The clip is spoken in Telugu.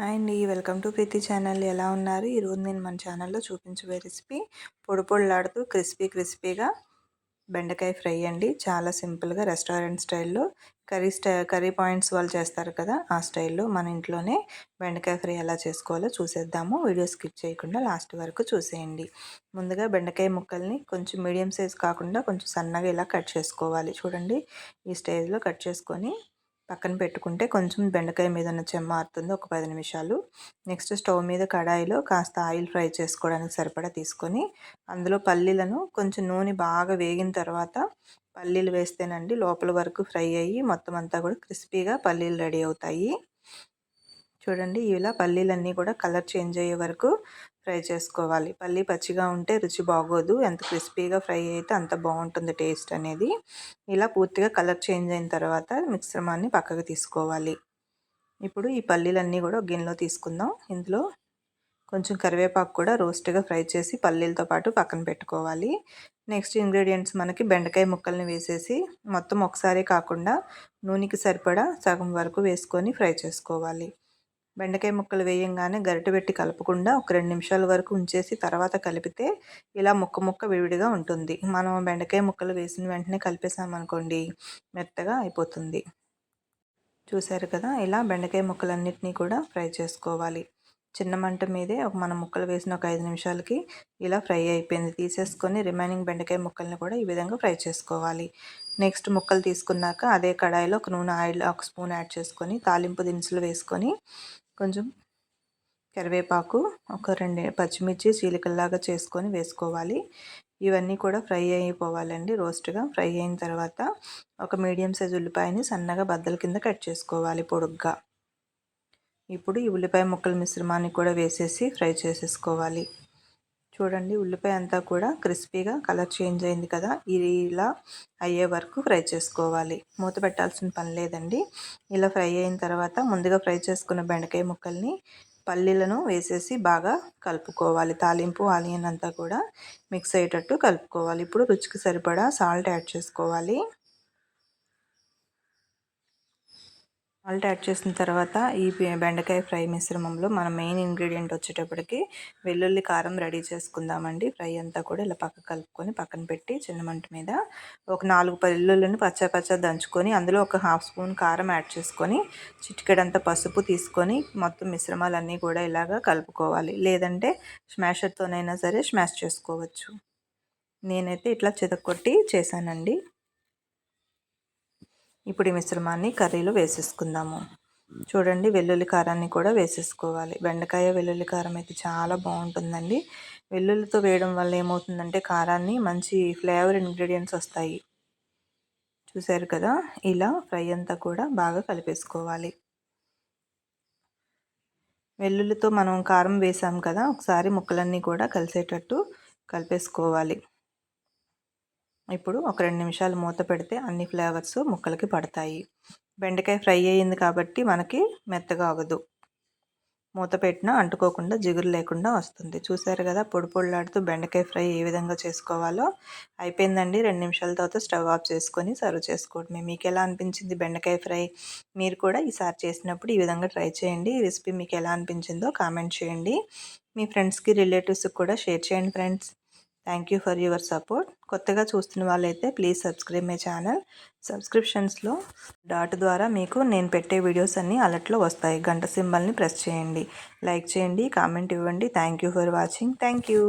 హాయ్ అండి, వెల్కమ్ టు ప్రీతి ఛానల్. ఎలా ఉన్నారు? ఈరోజు నేను మన ఛానల్లో చూపించబోయే రెసిపీ పొడి క్రిస్పీగా బెండకాయ ఫ్రై అండి. చాలా సింపుల్గా రెస్టారెంట్ స్టైల్లో కర్రీ పాయింట్స్ వాళ్ళు చేస్తారు కదా, ఆ స్టైల్లో మన ఇంట్లోనే బెండకాయ ఫ్రై ఎలా చేసుకోవాలో చూసేద్దాము. వీడియో స్కిప్ చేయకుండా లాస్ట్ వరకు చూసేయండి. ముందుగా బెండకాయ ముక్కల్ని కొంచెం మీడియం సైజ్ కాకుండా కొంచెం సన్నగా ఇలా కట్ చేసుకోవాలి. చూడండి, ఈ స్టేజ్లో కట్ చేసుకొని పక్కన పెట్టుకుంటే కొంచెం బెండకాయ మీద ఉన్న చెమ్మ ఆరుతుంది ఒక 10 నిమిషాలు. నెక్స్ట్ స్టవ్ మీద కడాయిలో కాస్త ఆయిల్ ఫ్రై చేసుకోవడానికి సరిపడా తీసుకొని అందులో పల్లీలను కొంచెం నూనె బాగా వేగిన తర్వాత పల్లీలు వేస్తేనండి లోపల వరకు ఫ్రై అయ్యి మొత్తం అంతా కూడా క్రిస్పీగా పల్లీలు రెడీ అవుతాయి. చూడండి, ఇలా పల్లీలన్నీ కూడా కలర్ చేంజ్ అయ్యే వరకు ఫ్రై చేసుకోవాలి. పల్లి పచ్చిగా ఉంటే రుచి బాగోదు. ఎంత క్రిస్పీగా ఫ్రై అయితే అంత బాగుంటుంది టేస్ట్ అనేది. ఇలా పూర్తిగా కలర్ చేంజ్ అయిన తర్వాత మిశ్రమాన్ని పక్కకు తీసుకోవాలి. ఇప్పుడు ఈ పల్లీలన్నీ కూడా ఒక గిన్నెలో తీసుకుందాం. ఇందులో కొంచెం కరివేపాకు కూడా రోస్ట్గా ఫ్రై చేసి పల్లీలతో పాటు పక్కన పెట్టుకోవాలి. నెక్స్ట్ ఇంగ్రీడియంట్స్ మనకి బెండకాయ ముక్కల్ని వేసేసి మొత్తం ఒకసారి కాకుండా నూనెకి సరిపడా సగం వరకు వేసుకొని ఫ్రై చేసుకోవాలి. బెండకాయ ముక్కలు వేయంగానే గరిటె పెట్టి కలపకుండా ఒక 2 నిమిషాల వరకు ఉంచేసి తర్వాత కలిపితే ఇలా ముక్క విడివిడిగా ఉంటుంది. మనం బెండకాయ ముక్కలు వేసిన వెంటనే కలిపేసామనుకోండి మెత్తగా అయిపోతుంది. చూసారు కదా, ఇలా బెండకాయ ముక్కలన్నిటినీ కూడా ఫ్రై చేసుకోవాలి. చిన్న మంట మీదే మనం ముక్కలు వేసిన ఒక 5 నిమిషాలకి ఇలా ఫ్రై అయిపోయింది. తీసేసుకొని రిమైనింగ్ బెండకాయ ముక్కల్ని కూడా ఈ విధంగా ఫ్రై చేసుకోవాలి. నెక్స్ట్ ముక్కలు తీసుకున్నాక అదే కడాయిలో ఆయిల్ 1 స్పూన్ యాడ్ చేసుకొని తాలింపు దినుసులు వేసుకొని కొంచెం కరివేపాకు, ఒక 2 పచ్చిమిర్చి చీలికల్లాగా చేసుకొని వేసుకోవాలి. ఇవన్నీ కూడా ఫ్రై అయిపోవాలండి. రోస్ట్గా ఫ్రై అయిన తర్వాత ఒక మీడియం సైజ్ ఉల్లిపాయని సన్నగా బద్దల కింద కట్ చేసుకోవాలి పొడుగ్గా. ఇప్పుడు ఈ ఉల్లిపాయ ముక్కల మిశ్రమాన్ని కూడా వేసేసి ఫ్రై చేసేసుకోవాలి. చూడండి, ఉల్లిపాయ అంతా కూడా క్రిస్పీగా కలర్ చేంజ్ అయింది కదా, ఇలా అయ్యే వరకు ఫ్రై చేసుకోవాలి. మూత పెట్టాల్సిన పని లేదండి. ఇలా ఫ్రై అయిన తర్వాత ముందుగా ఫ్రై చేసుకున్న బెండకాయ ముక్కల్ని పల్లీలను వేసేసి బాగా కలుపుకోవాలి. తాలింపు ఆనియన్ అంతా కూడా మిక్స్ అయ్యేటట్టు కలుపుకోవాలి. ఇప్పుడు రుచికి సరిపడా సాల్ట్ యాడ్ చేసుకోవాలి. సాల్ట్ యాడ్ చేసిన తర్వాత ఈ బెండకాయ ఫ్రై మిశ్రమంలో మన మెయిన్ ఇంగ్రీడియంట్ వచ్చేటప్పటికి వెల్లుల్లి కారం రెడీ చేసుకుందామండి. ఫ్రై అంతా కూడా ఇలా కలుపుకొని పక్కన పెట్టి చిన్న మంట మీద ఒక 4 వెల్లుల్లిని పచ్చ దంచుకొని అందులో ఒక 1/2 స్పూన్ కారం యాడ్ చేసుకొని చిటికెడంత పసుపు తీసుకొని మొత్తం మిశ్రమాలన్నీ కూడా ఇలాగా కలుపుకోవాలి. లేదంటే స్మాషర్తోనైనా సరే స్మాష్ చేసుకోవచ్చు. నేనైతే ఇట్లా చితక్కొట్టి చేశానండి. ఇప్పుడు ఈ మిశ్రమాన్ని కర్రీలో వేసేసుకుందాము. చూడండి, వెల్లుల్లి కారాన్ని కూడా వేసేసుకోవాలి. బెండకాయ వెల్లుల్లి కారం అయితే చాలా బాగుంటుందండి. వెల్లుల్లితో వేయడం వల్ల ఏమవుతుందంటే కారాన్ని మంచి ఫ్లేవర్ ఇంగ్రీడియంట్స్ వస్తాయి. చూసారు కదా, ఇలా ఫ్రై అంతా కూడా బాగా కలిపేసుకోవాలి. వెల్లుల్లితో మనం కారం వేసాం కదా, ఒకసారి ముక్కలన్నీ కూడా కలిసేటట్టు కలిపేసుకోవాలి. ఇప్పుడు ఒక 2 నిమిషాలు మూత పెడితే అన్ని ఫ్లేవర్స్ ముక్కలకి పడతాయి. బెండకాయ ఫ్రై అయ్యింది కాబట్టి మనకి మెత్తగా అవ్వదు. మూత పెట్టినా అంటుకోకుండా జిగురు లేకుండా వస్తుంది. చూసారు కదా, పొడిలాడుతూ బెండకాయ ఫ్రై ఏ విధంగా చేసుకోవాలో. అయిపోయిందండి. 2 నిమిషాల తర్వాత స్టవ్ ఆఫ్ చేసుకొని సర్వ్ చేసుకోవడమే. మీకు ఎలా అనిపించింది బెండకాయ ఫ్రై? మీరు కూడా ఈసారి చేసినప్పుడు ఈ విధంగా ట్రై చేయండి. ఈ రెసిపీ మీకు ఎలా అనిపించిందో కామెంట్ చేయండి. మీ ఫ్రెండ్స్కి రిలేటివ్స్కి కూడా షేర్ చేయండి friends. Thank you for your support. కొత్తగా చూస్తున్న వాళ్ళైతే ప్లీజ్ సబ్స్క్రైబ్ మై ఛానల్. సబ్స్క్రిప్షన్స్లో డాట్ ద్వారా మీకు నేను పెట్టే వీడియోస్ అన్నీ అలర్ట్లో వస్తాయి. గంట సింబల్ని ప్రెస్ చేయండి. లైక్ చేయండి, కామెంట్ ఇవ్వండి. Thank you for watching. Thank you.